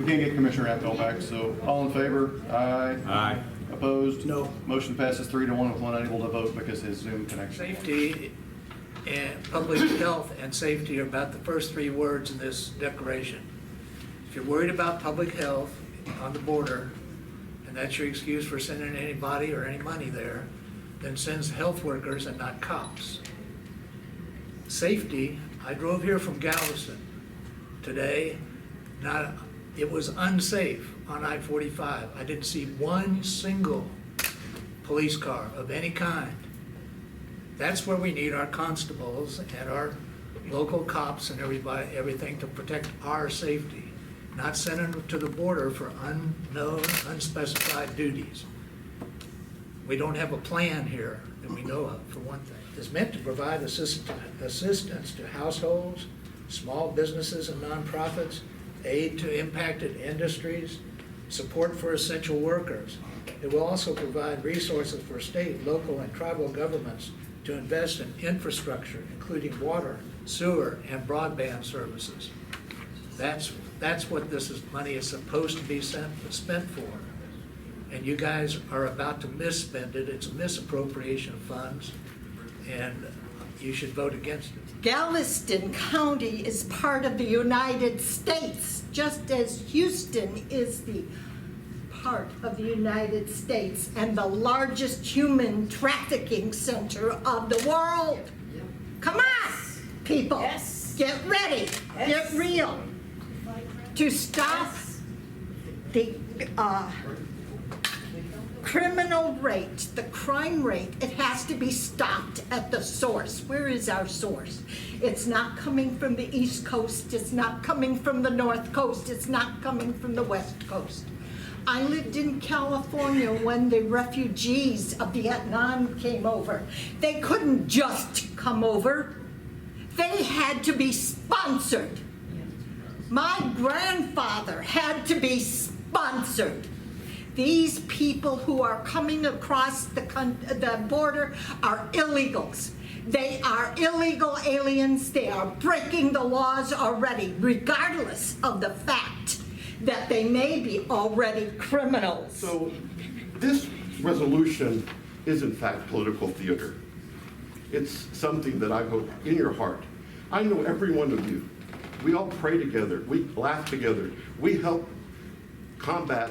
We can't get Commissioner Abdel back, so all in favor? Aye. Aye. Opposed? No. Motion passes 3-1 with one unable to vote because his Zoom connection. Safety and public health and safety are about the first three words in this declaration. If you're worried about public health on the border, and that's your excuse for sending anybody or any money there, then send health workers and not cops. Safety, I drove here from Galveston today, it was unsafe on I-45. I didn't see one single police car of any kind. That's where we need our constables and our local cops and everything to protect our safety, not send them to the border for unknown, unspecified duties. We don't have a plan here that we know of, for one thing. It's meant to provide assistance to households, small businesses and nonprofits, aid to impacted industries, support for essential workers. It will also provide resources for state, local, and tribal governments to invest in infrastructure, including water, sewer, and broadband services. That's what money is supposed to be spent for. And you guys are about to misspend it. It's a misappropriation of funds, and you should vote against it. Galveston County is part of the United States, just as Houston is the part of the United States and the largest human trafficking center of the world. Come on, people. Yes. Get ready. Yes. Get real. To stop the criminal rate, the crime rate, it has to be stopped at the source. Where is our source? It's not coming from the East Coast. It's not coming from the North Coast. It's not coming from the West Coast. I lived in California when the refugees of Vietnam came over. They couldn't just come over. They had to be sponsored. My grandfather had to be sponsored. These people who are coming across the border are illegals. They are illegal aliens. They are breaking the laws already, regardless of the fact that they may be already criminals. So this resolution is in fact political theater. It's something that I hope in your heart. I know every one of you. We all pray together. We laugh together. We help combat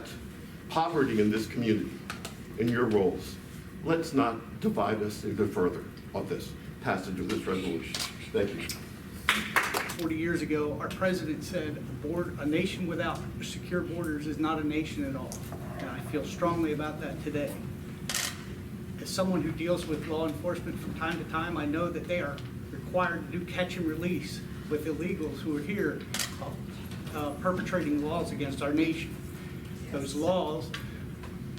poverty in this community in your roles. Let's not divide us even further on this passage of this resolution. Thank you. 40 years ago, our president said a nation without secure borders is not a nation at all. And I feel strongly about that today. As someone who deals with law enforcement from time to time, I know that they are required to do catch and release with illegals who are here perpetrating laws against our nation. Those laws,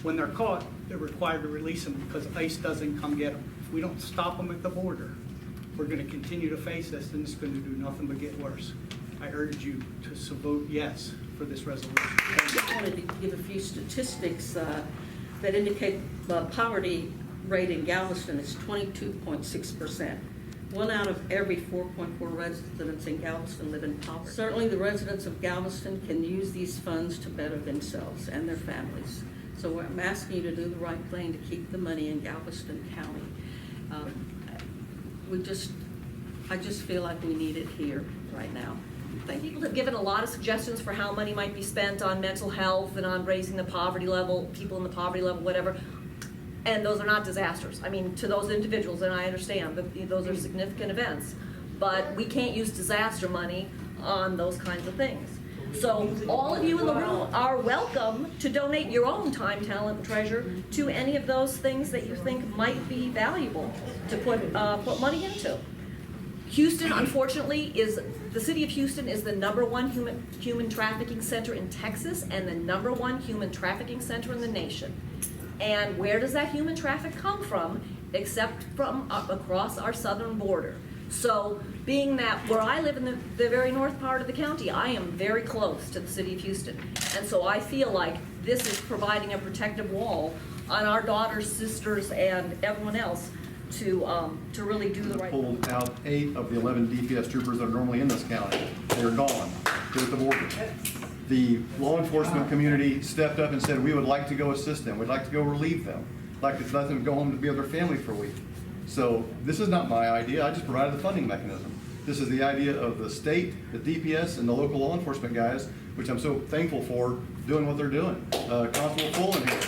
when they're caught, they're required to release them because ICE doesn't come get them. If we don't stop them at the border, we're going to continue to face this, and it's going to do nothing but get worse. I urge you to vote yes for this resolution. I wanted to give a few statistics that indicate the poverty rate in Galveston is 22.6%. 1 out of every 4.4 residents in Galveston live in poverty. Certainly the residents of Galveston can use these funds to better themselves and their families. So I'm asking you to do the right thing to keep the money in Galveston County. I just feel like we need it here right now. Thank you. People have given a lot of suggestions for how money might be spent on mental health and on raising the poverty level, people in the poverty level, whatever. And those are not disasters. I mean, to those individuals, and I understand that those are significant events, but we can't use disaster money on those kinds of things. So all of you in the room are welcome to donate your own time, talent, and treasure to any of those things that you think might be valuable to put money into. Houston, unfortunately, the city of Houston is the #1 human trafficking center in Texas and the #1 human trafficking center in the nation. And where does that human traffic come from except from across our southern border? So being that where I live in the very north part of the county, I am very close to the city of Houston. And so I feel like this is providing a protective wall on our daughters, sisters, and everyone else to really do the right thing. Pulled out 8 of the 11 DPS troopers that are normally in this county. They're gone. They're at the border. The law enforcement community stepped up and said, we would like to go assist them, we'd like to go relieve them, like to let them go home to be with their family for a week. So this is not my idea, I just provided the funding mechanism. This is the idea of the state, the DPS, and the local law enforcement guys, which I'm so thankful for doing what they're doing. Constable Fullen here.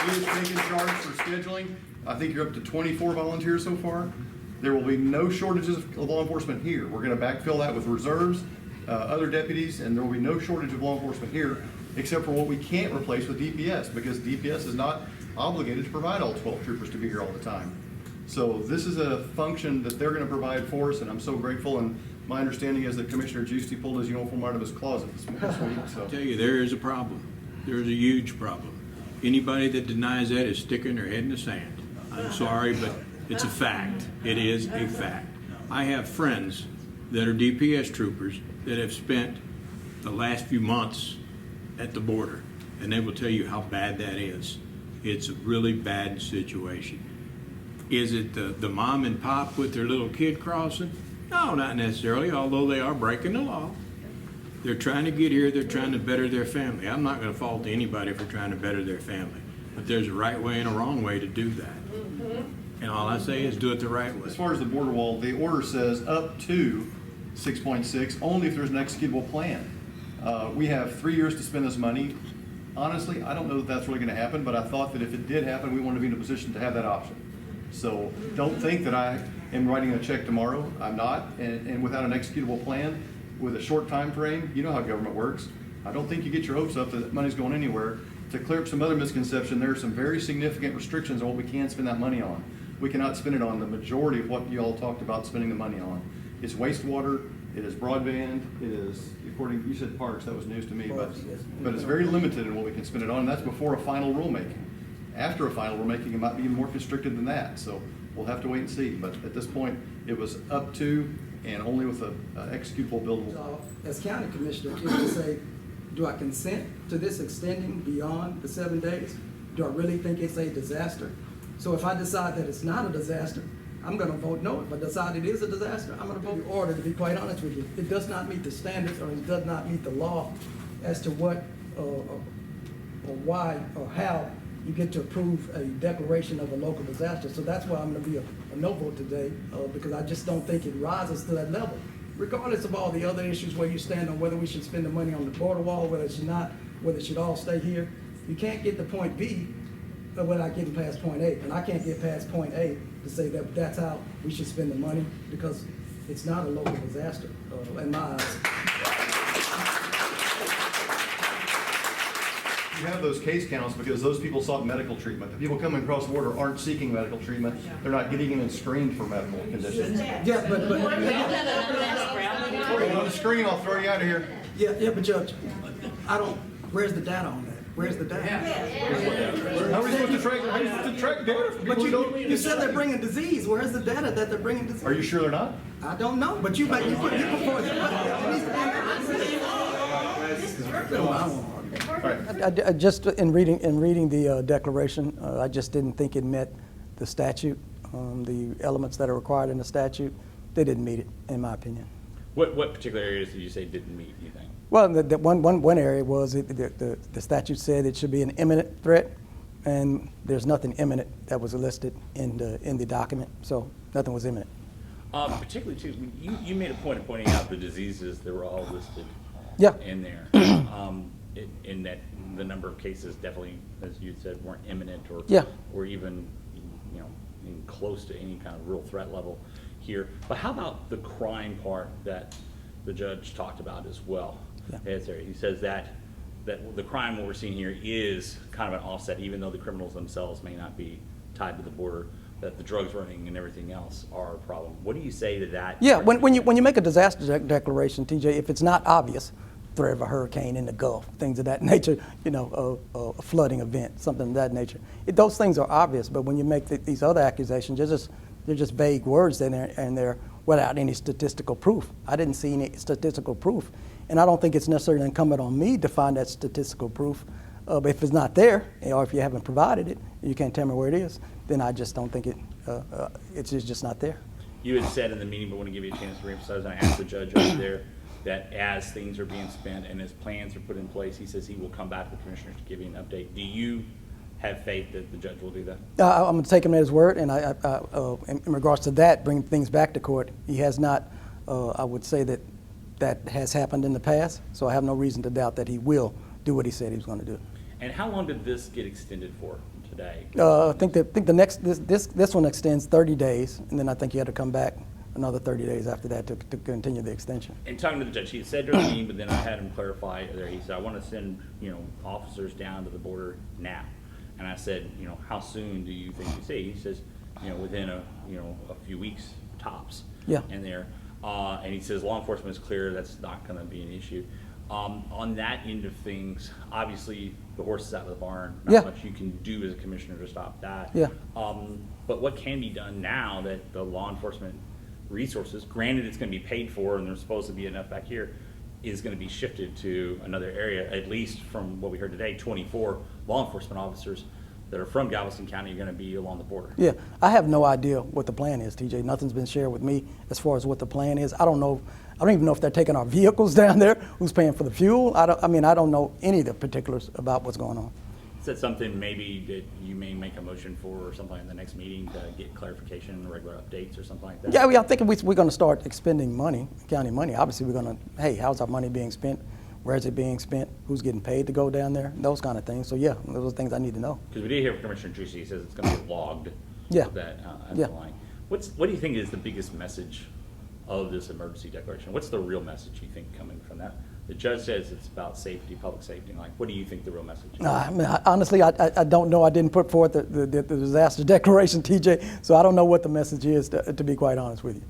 He is taking charge for scheduling. I think you're up to 24 volunteers so far. There will be no shortages of law enforcement here. We're gonna backfill that with reserves, other deputies, and there will be no shortage of law enforcement here, except for what we can't replace with DPS, because DPS is not obligated to provide all 12 troopers to be here all the time. So this is a function that they're gonna provide for us, and I'm so grateful, and my understanding is that Commissioner GIUSTI pulled his uniform out of his closet this week, so. I tell you, there is a problem. There is a huge problem. Anybody that denies that is sticking their head in the sand. I'm sorry, but it's a fact. It is a fact. I have friends that are DPS troopers that have spent the last few months at the border, and they will tell you how bad that is. It's a really bad situation. Is it the mom and pop with their little kid crossing? No, not necessarily, although they are breaking the law. They're trying to get here, they're trying to better their family. I'm not going to fault anybody for trying to better their family, but there's a right way and a wrong way to do that. And all I say is do it the right way. As far as the border wall, the order says up to 6.6, only if there's an executable plan. We have 3 years to spend this money. Honestly, I don't know that that's really gonna happen, but I thought that if it did happen, we wanted to be in a position to have that option. So don't think that I am writing a check tomorrow. I'm not, and without an executable plan, with a short time frame, you know how government works. I don't think you get your hopes up that money's going anywhere. To clear up some other misconception, there are some very significant restrictions on what we can spend that money on. We cannot spend it on the majority of what you all talked about spending the money on. It's wastewater, it is broadband, it is, according, you said parks, that was news to me, but it's very limited in what we can spend it on, and that's before a final rulemaking. After a final rulemaking, it might be even more constricted than that, so we'll have to wait and see. But at this point, it was up to and only with a executable billable. As county commissioner, is to say, do I consent to this extending beyond the 7 days? Do I really think it's a disaster? So if I decide that it's not a disaster, I'm gonna vote no. If I decide it is a disaster, I'm gonna vote the order, to be quite honest with you. It does not meet the standards, or it does not meet the law as to what, or why, or how you get to approve a declaration of a local disaster. So that's why I'm gonna be a no vote today, because I just don't think it rises to that level. Regardless of all the other issues where you stand on whether we should spend the money on the border wall, whether it should not, whether it should all stay here, you can't get to point B without getting past point A. And I can't get past point A to say that that's how we should spend the money, because it's not a local disaster in my eyes. You have those case counts because those people sought medical treatment. The people coming across the border aren't seeking medical treatment. They're not getting even screened for medical conditions. Yeah, but On the screen, I'll throw you out of here. yeah, but Judge, I don't. Where's the data on that? Where's the data? How are we supposed to track data from But people who don't? you said they're bringing disease. Where's the data that they're bringing disease? Are you sure they're not? I don't know, but you put it. All right. I just, in reading the declaration, I just didn't think it met the statute, the elements that are required in the statute. They didn't meet it, in my opinion. What particular areas did you say didn't meet, you think? Well, the one area was the statute said it should be an imminent threat, and there's nothing imminent that was listed in the document, so nothing was imminent. Particularly too, you made a point of pointing out the diseases that were all listed Yeah. in there. In that the number of cases definitely, as you said, weren't imminent or Yeah. or even even close to any kind of real threat level here. But how about the crime part that the judge talked about as well? Yeah. He says that the crime what we're seeing here is kind of an offset, even though the criminals themselves may not be tied to the border, that the drugs running and everything else are a problem. What do you say to that? Yeah, when you make a disaster declaration, TJ, if it's not obvious, threat of a hurricane in the Gulf, things of that nature, a flooding event, something of that nature. Those things are obvious, but when you make these other accusations, they're just vague words in there, and they're without any statistical proof. I didn't see any statistical proof, and I don't think it's necessarily incumbent on me to find that statistical proof. But if it's not there, or if you haven't provided it, you can't tell me where it is, then I just don't think it's just not there. You had said in the meeting, but I want to give you a chance to reemphasize, and I asked the judge over there, that as things are being spent and as plans are put in place, he says he will come back to the commissioners to give you an update. Do you have faith that the judge will do that? I'm going to take him at his word, and in regards to that, bring things back to court, he has not, I would say that has happened in the past, so I have no reason to doubt that he will do what he said he was going to do. And how long did this get extended for today? I think the next, this one extends 30 days, and then I think you had to come back another 30 days after that to continue the extension. And talking to the judge, he said during the meeting, but then I had him clarify there. He said, I want to send, officers down to the border now. And I said, how soon do you think you see? He says, within a few weeks tops. Yeah. And there, and he says law enforcement is clear. That's not going to be an issue. On that end of things, obviously the horse is out of the barn. Not Yeah. much you can do as a commissioner to stop that. Yeah. But what can be done now that the law enforcement resources, granted it's going to be paid for and there's supposed to be enough back here, is going to be shifted to another area, at least from what we heard today, 24 law enforcement officers that are from Galveston County are going to be along the border. Yeah, I have no idea what the plan is, TJ. Nothing's been shared with me as far as what the plan is. I don't even know if they're taking our vehicles down there, who's paying for the fuel. I don't know any of the particulars about what's going on. Is that something maybe that you may make a motion for or something in the next meeting to get clarification, regular updates or something like that? Yeah, I'm thinking we're going to start expending money, county money. Obviously, we're going to, hey, how's our money being spent? Where is it being spent? Who's getting paid to go down there? Those kind of things. So yeah, those are things I need to know. Because we did hear from Commissioner Juicy, he says it's going to be logged. Yeah. With that Yeah. line. What do you think is the biggest message of this emergency declaration? What's the real message you think coming from that? The judge says it's about safety, public safety. Like, what do you think the real message is? Honestly, I don't know. I didn't put forth the disaster declaration, TJ, so I don't know what the message is, to be quite honest with you.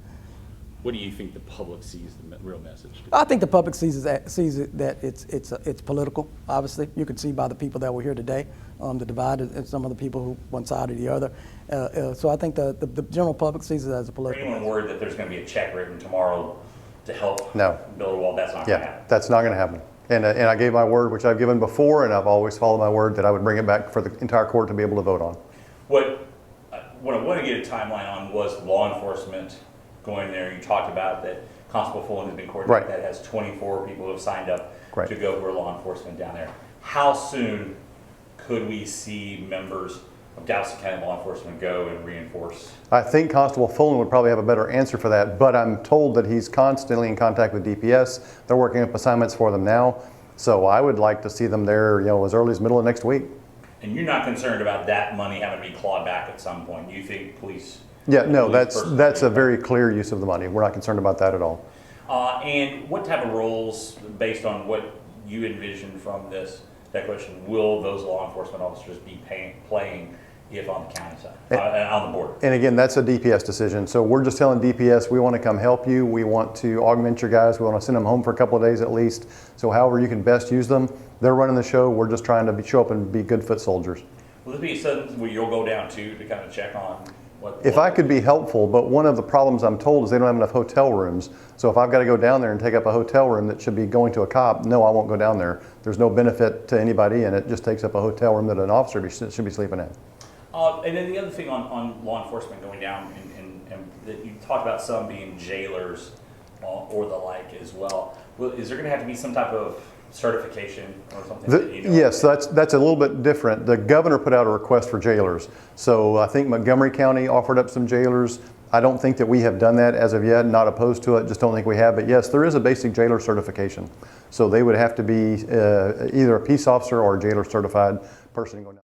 What do you think the public sees the real message to be? I think the public sees it that it's political. Obviously, you can see by the people that were here today, the divide and some of the people who one side or the other. So I think the general public sees it as a political. Anyone worried that there's going to be a check written tomorrow to help No. build a wall? That's not going to happen. That's not going to happen. And I gave my word, which I've given before, and I've always followed my word, that I would bring it back for the entire court to be able to vote on. What I want to get a timeline on was law enforcement going there. You talked about that Constable Fulton has been coordinated. Right. That has 24 people who have signed up Right. to go for law enforcement down there. How soon could we see members of Galveston County law enforcement go and reinforce? I think Constable Fulton would probably have a better answer for that, but I'm told that he's constantly in contact with DPS. They're working up assignments for them now. So I would like to see them there, as early as middle of next week. And you're not concerned about that money having to be clawed back at some point? You think police? Yeah, no, police personnel- that's a very clear use of the money. We're not concerned about that at all. And what type of roles, based on what you envision from this declaration, will those law enforcement officers be playing if on the county side, on the border? And again, that's a DPS decision. So we're just telling DPS, we want to come help you. We want to augment your guys. We want to send them home for a couple of days at least. So however you can best use them, they're running the show. We're just trying to show up and be good foot soldiers. Will this be something where you'll go down to kind of check on what? If I could be helpful, but one of the problems I'm told is they don't have enough hotel rooms. So if I've got to go down there and take up a hotel room that should be going to a cop, no, I won't go down there. There's no benefit to anybody, and it just takes up a hotel room that an officer should be sleeping in. And then the other thing on law enforcement going down, and that you talked about some being jailers or the like as well. Is there going to have to be some type of certification or something? That you know? Yes, that's a little bit different. The governor put out a request for jailers. So I think Montgomery County offered up some jailers. I don't think that we have done that as of yet, not opposed to it, just don't think we have. But yes, there is a basic jailer certification. So they would have to be either a peace officer or a jailer certified person going down.